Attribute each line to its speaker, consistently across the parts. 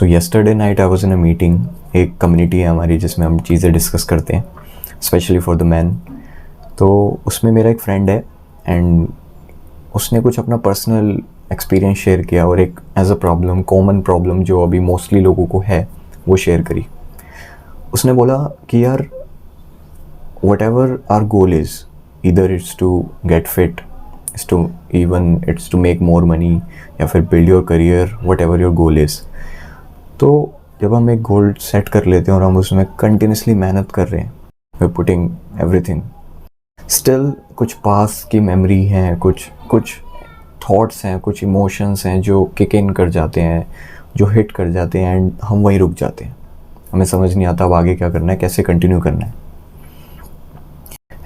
Speaker 1: So yesterday night I was in a meeting. एक community है हमारी जिसमें हम चीज़ें डिस्कस करते हैं, स्पेशली फॉर द मैन. तो उसमें मेरा एक फ्रेंड है एंड उसने कुछ अपना पर्सनल एक्सपीरियंस शेयर किया और एक as a problem, common problem जो अभी मोस्टली लोगों को है, वो शेयर करी. उसने बोला कि यार, whatever are goal is, either it's to get fit, it's to make more money, या फिर build your career, whatever your goal is. तो जब हम एक गोल सेट कर लेते हैं और हम उसमें कंटिन्यूसली मेहनत कर रहे हैं, वी पुटिंग एवरीथिंग, स्टिल कुछ पास की मेमोरी हैं, कुछ थॉट्स हैं, कुछ इमोशंस हैं जो किक इन कर जाते हैं, जो हिट कर जाते हैं एंड हम वहीं रुक जाते हैं. हमें समझ नहीं आता अब आगे क्या करना है, कैसे कंटिन्यू करना है.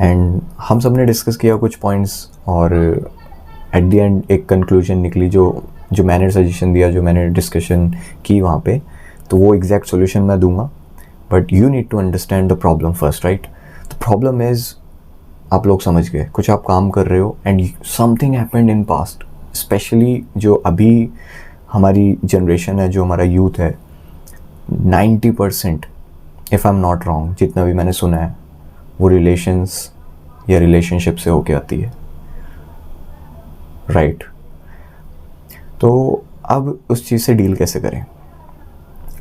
Speaker 1: एंड हम सब ने डिस्कस किया कुछ पॉइंट्स और एट द एंड एक कंक्लूजन निकली जो मैंने सजेशन दिया, जो मैंने डिस्कशन की वहाँ पे. तो वो एग्जैक्ट सॉल्यूशन मैं दूंगा, but you need to understand the problem first, right. The problem is, आप लोग समझ गए, कुछ आप काम कर रहे हो and something happened in past, specially जो अभी हमारी जनरेशन है, जो हमारा यूथ है, 90% if I am not wrong, जितना भी मैंने सुना है, वो रिलेशंस या रिलेशनशिप से होके आती है, राइट. तो अब उस चीज़ से डील कैसे करें.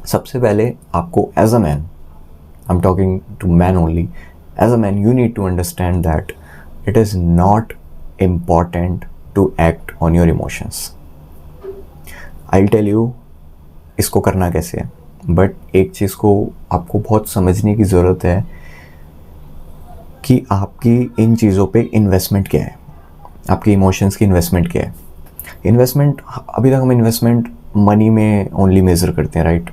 Speaker 1: सबसे पहले आपको as a man, I am talking to man only, as a man you need to understand that it is not important to act on your emotions. I tell you इसको करना कैसे है, बट एक चीज़ को आपको बहुत समझने की ज़रूरत है कि आपकी इन चीज़ों पे इन्वेस्टमेंट क्या है, आपकी इमोशंस की इन्वेस्टमेंट क्या है. इन्वेस्टमेंट, अभी तक हम इन्वेस्टमेंट मनी में ओनली मेज़र करते हैं, right,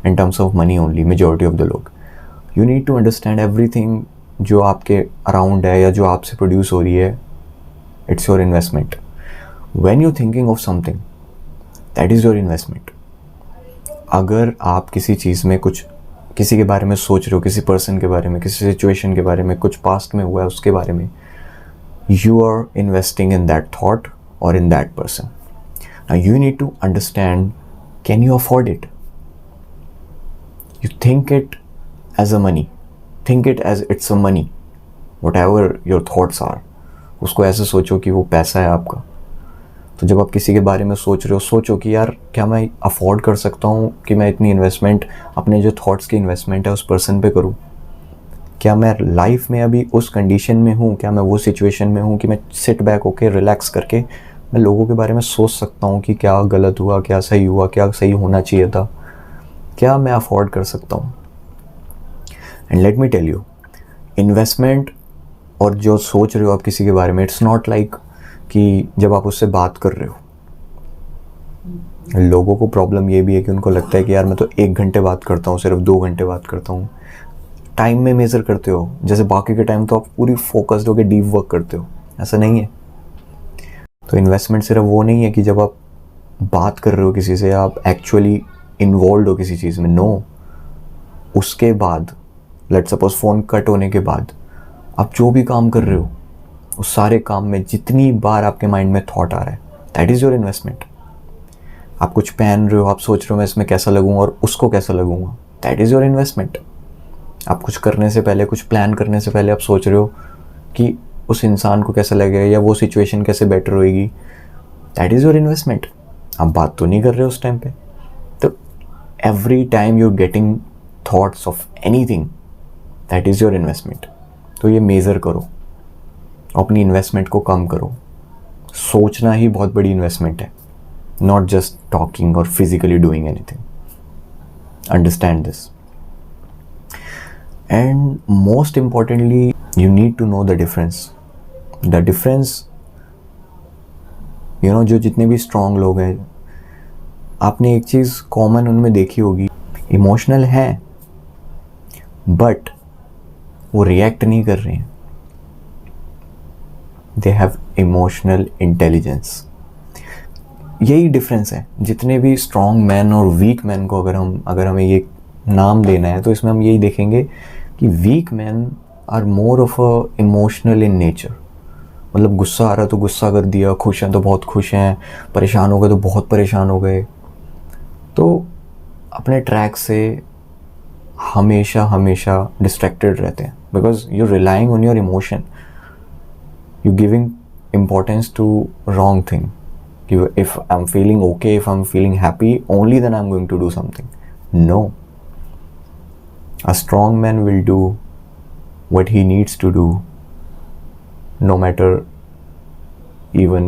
Speaker 1: in terms of money only, majority of the लोग. You need to understand everything जो आपके अराउंड है या जो आपसे प्रोड्यूस हो रही है, it's your investment. When you thinking of something, that is your investment. अगर आप किसी चीज़ में कुछ, किसी के बारे में सोच रहे हो, किसी पर्सन के बारे में, किसी सिचुएशन के बारे में, कुछ पास्ट में हुआ है उसके बारे में, you are investing in that thought or in that person. Now you need to understand, can you afford it? You think it as a money, think it as it's a money, whatever your thoughts are. उसको ऐसे सोचो कि वो पैसा है आपका. तो जब आप किसी के बारे में सोच रहे हो, सोचो कि यार, क्या मैं अफोर्ड कर सकता हूँ कि मैं इतनी इन्वेस्टमेंट, अपने जो थॉट्स की इन्वेस्टमेंट है उस पर्सन पे करूँ. क्या मैं लाइफ में अभी उस कंडीशन में हूँ, क्या मैं वो सिचुएशन में हूँ कि मैं सिट बैक होके रिलैक्स करके मैं लोगों के बारे में सोच सकता हूँ कि क्या गलत हुआ, क्या सही हुआ, क्या सही होना चाहिए था, क्या मैं अफोर्ड कर सकता हूँ. And let me tell you, investment और जो सोच रहे हो आप किसी के बारे में, इट्स नॉट लाइक कि जब आप उससे बात कर रहे हो, लोगों को प्रॉब्लम ये भी है कि उनको लगता है कि यार मैं तो 1 घंटे बात करता हूँ, सिर्फ 2 घंटे बात करता हूँ. टाइम में मेज़र करते हो, जैसे बाकी के टाइम तो आप पूरी फोकस्ड होकर डीप वर्क करते हो, ऐसा नहीं है. तो इन्वेस्टमेंट सिर्फ वो नहीं है कि जब आप बात कर रहे हो किसी से, आप एक्चुअली इन्वॉल्व हो किसी चीज़ में. नो, उसके बाद, लेट्स सपोज फ़ोन कट होने के बाद, आप जो भी काम कर रहे हो, उस सारे काम में जितनी बार आपके माइंड में थॉट आ रहा है, दैट इज़ योर इन्वेस्टमेंट. आप कुछ पहन रहे हो, आप सोच रहे हो मैं इसमें कैसा लगूंगा और उसको कैसा लगूंगा, दैट इज़ योर इन्वेस्टमेंट. आप कुछ करने से पहले, कुछ प्लान करने से पहले आप सोच रहे हो कि उस इंसान को कैसा लगेगा या वो सिचुएशन कैसे बेटर होएगी, दैट इज़ योर इन्वेस्टमेंट. आप बात तो नहीं कर रहे हो उस टाइम पे. तो every time you are getting thoughts of anything, that is your investment. तो ये मेज़र करो, अपनी इन्वेस्टमेंट को कम करो. सोचना ही बहुत बड़ी इन्वेस्टमेंट है, नॉट जस्ट टॉकिंग और physically doing anything. Understand this. And most importantly, you need to know the difference. The difference, you know, जो जितने भी strong लोग हैं, आपने एक चीज़ common उनमें देखी होगी, इमोशनल हैं बट वो रिएक्ट नहीं कर रहे हैं. They have emotional intelligence. यही डिफरेंस है. जितने भी स्ट्रॉन्ग मैन और वीक मैन को अगर हमें ये नाम देना है, तो इसमें हम यही देखेंगे कि weak man are more of a emotional in nature. मतलब गुस्सा आ रहा तो गुस्सा कर दिया, खुश हैं तो बहुत खुश हैं, परेशान हो गए तो बहुत परेशान हो गए. तो अपने ट्रैक से हमेशा हमेशा डिस्ट्रैक्टेड रहते हैं, because you relying on your emotion, you giving importance to wrong thing. If I'm feeling okay, if I'm feeling happy, only then I'm going to do something. No. A strong man will do what he needs to do, no matter even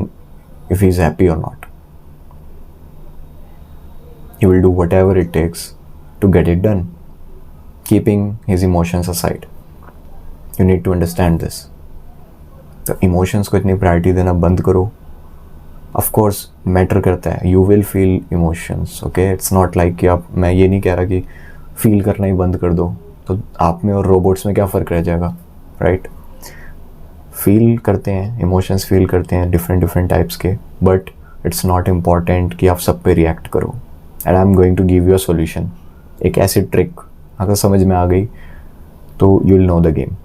Speaker 1: if he's happy or not. He will do whatever it takes to get it done, keeping his emotions aside. You need to understand this. तो emotions को इतनी priority देना बंद करो. Of course matter करता है, you will feel emotions, okay. It's not like कि आप, मैं ये नहीं कह रहा कि फील करना ही बंद कर दो, तो आप में और रोबोट्स में क्या फ़र्क रह जाएगा, राइट? फील करते हैं, इमोशंस फील करते हैं डिफरेंट टाइप्स के, बट इट्स नॉट इम्पॉर्टेंट कि आप सब पे रिएक्ट करो. And I am going to give you a solution, एक ऐसी ट्रिक अगर समझ में आ गई तो you will know the game.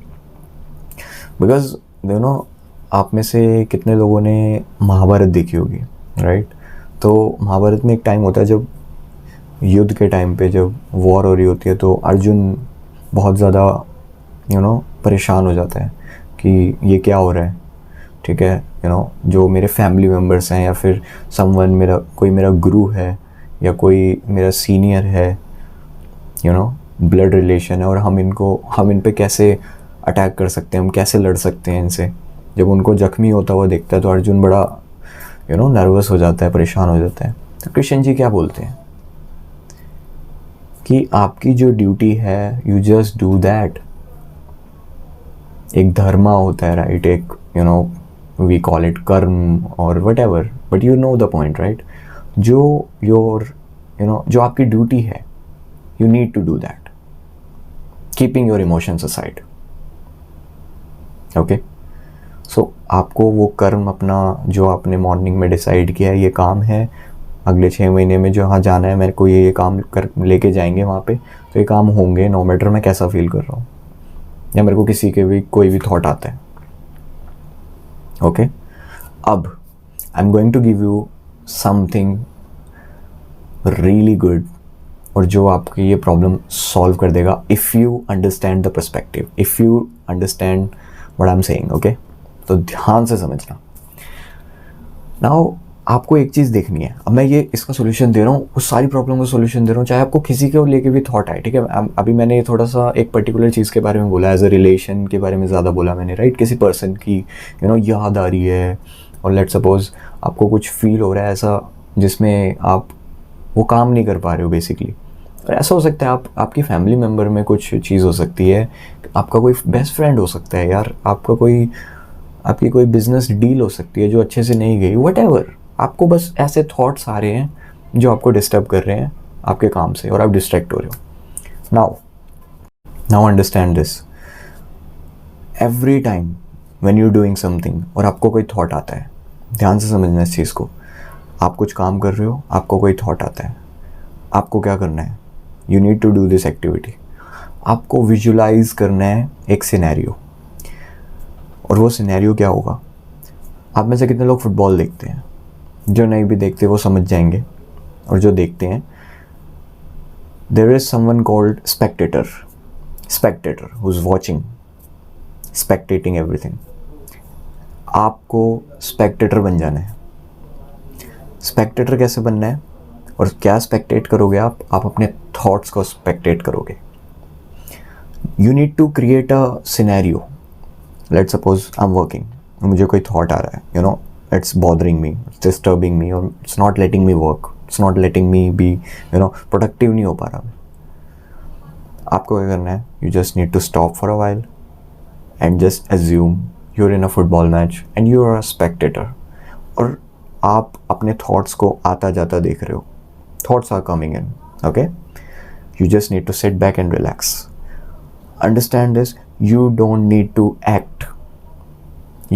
Speaker 1: Because you know, आप में से कितने लोगों ने महाभारत देखी होगी, राइट? तो महाभारत में एक टाइम होता है जब युद्ध के टाइम पे जब वॉर हो रही होती है, तो अर्जुन बहुत ज़्यादा परेशान हो जाता है कि ये क्या हो रहा है, ठीक है. जो मेरे फैमिली मेम्बर्स हैं, या फिर समवन कोई मेरा गुरु है, या कोई मेरा सीनियर है, ब्लड रिलेशन है, और हम इन पे कैसे अटैक कर सकते हैं, हम कैसे लड़ सकते हैं इनसे. जब उनको जख्मी होता हुआ देखता है तो अर्जुन बड़ा नर्वस हो जाता है, परेशान हो जाता है. तो कृष्ण जी क्या बोलते हैं कि आपकी जो ड्यूटी है, यू जस्ट डू दैट. एक धर्मा होता है, राइट? एक वी कॉल इट कर्म और whatever, but you know the point, right? जो आपकी ड्यूटी है, you need to do that, keeping your emotions aside, okay. So आपको वो कर्म अपना जो आपने मॉर्निंग में डिसाइड किया है, ये काम है, अगले 6 महीने में जहाँ जाना है मेरे को, ये काम कर लेके जाएंगे वहाँ पे, तो ये काम होंगे, नो मैटर मैं कैसा फील कर रहा हूँ, या मेरे को कोई भी थॉट आता है, ओके. अब I am going to give you something really good, और जो आपकी ये प्रॉब्लम सॉल्व कर देगा, if you understand the perspective, if you understand what I am saying, okay. तो ध्यान से समझना. नाउ आपको एक चीज़ देखनी है. अब मैं ये इसका सोल्यूशन दे रहा हूँ, उस सारी प्रॉब्लम का सोल्यूशन दे रहा हूँ, चाहे आपको किसी को लेके भी थॉट आए, ठीक है. अभी मैंने थोड़ा सा एक पर्टिकुलर चीज़ के बारे में बोला, एज अ रिलेशन के बारे में ज़्यादा बोला मैंने, राइट? किसी पर्सन की याद आ रही है, और लेट सपोज आपको कुछ फील हो रहा है ऐसा जिसमें आप वो काम नहीं कर पा रहे हो बेसिकली. और ऐसा हो सकता है आपकी फैमिली मेम्बर में कुछ चीज़ हो सकती है, आपका कोई बेस्ट फ्रेंड हो सकता है यार, आपकी कोई बिजनेस डील हो सकती है जो अच्छे से नहीं गई, वट एवर. आपको बस ऐसे थॉट्स आ रहे हैं जो आपको डिस्टर्ब कर रहे हैं आपके काम से, और आप डिस्ट्रैक्ट हो रहे हो. Now understand this. Every time when you doing something और आपको कोई थॉट आता है, ध्यान से समझना इस चीज़ को. आप कुछ काम कर रहे हो, आपको कोई थॉट आता है, आपको क्या करना है? You need to do this activity. आपको विजुलाइज करना है एक सिनेरियो, और वो सिनेरियो क्या होगा? आप में से कितने लोग फुटबॉल देखते हैं? जो नहीं भी देखते वो समझ जाएंगे, और जो देखते हैं, there is someone called spectator who is watching, spectating everything. आपको स्पेक्टेटर बन जाना है. स्पेक्टेटर कैसे बनना है और क्या स्पेक्टेट करोगे आप अपने थॉट्स को स्पेक्टेट करोगे. You need to create a scenario. Let's suppose I am working, मुझे कोई थॉट आ रहा है, it's bothering me, it's disturbing me, और it's not letting me work, it's not letting me be productive नहीं हो पा रहा. आपको क्या करना है? You just need to stop for a while and just assume you are in a football match and you are a spectator, और आप अपने थॉट्स को आता जाता देख रहे हो. Thoughts are coming in, okay. You just need to sit back and relax. Understand this, you don't need to act.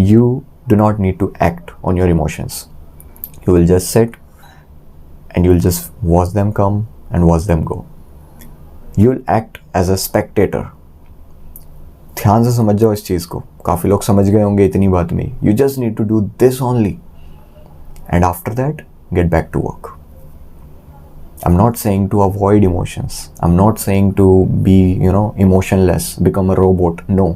Speaker 1: You do not need to act on your emotions. You will just sit and you will just watch them come and watch them go. You will act as a spectator. ध्यान से समझ जाओ इस चीज़ को. काफ़ी लोग समझ गए होंगे इतनी बात में. You just need to do this only, and after that get back to work. I'm not saying to avoid emotions. I'm not saying to be, emotionless, become a robot. No,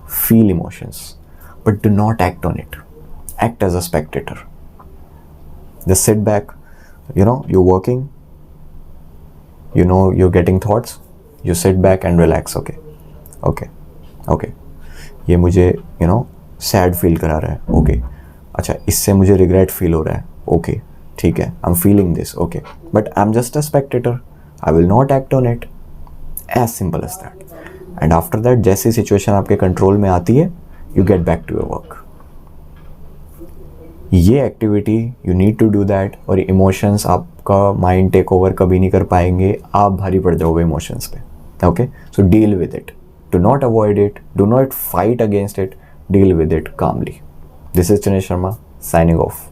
Speaker 1: feel emotions, but do not act on it. Act as a spectator. Just sit back. You're working. You're getting thoughts. You sit back and relax. Okay. ये मुझे sad feel करा रहा है. Okay. अच्छा, इससे मुझे regret feel हो रहा है. ओके, ठीक है, I am feeling this. Okay, but I am just a spectator. I will not act on it. As simple as that. And after that, जैसी सिचुएशन आपके कंट्रोल में आती है, you get back to your work. ये activity you need to do that. और emotions, आपका mind take over कभी नहीं कर पाएंगे. आप भारी पड़ जाओगे इमोशंस पे. Okay, so deal with it. Do not avoid it. Do not fight against it. Deal with it calmly. This is Chinesh Sharma signing off.